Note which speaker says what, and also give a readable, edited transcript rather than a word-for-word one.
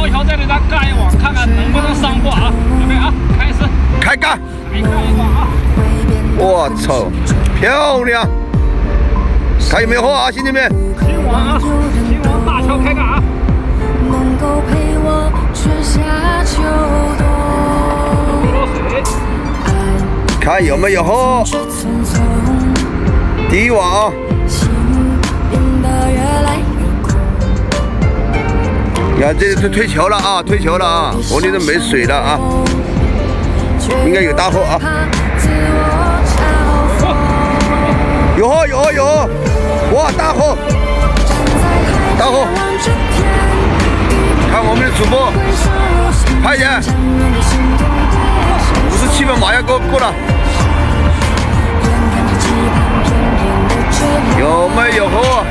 Speaker 1: 高桥这里的盖网，看看能不能上货啊！准备啊，开始
Speaker 2: 开干！
Speaker 1: 开盖网啊！
Speaker 2: 我操，漂亮！看有没有货啊，兄弟们！
Speaker 1: 新网啊，新网大桥开干啊！
Speaker 3: 能够陪我春夏秋冬。
Speaker 2: 看有没有货。第一网啊！你看这推球了啊，推球了啊，我里头没水了啊，应该有大货啊。有货有货有货！哇，大货！大货！看我们的主播，快点！57分马上过了，有没有货？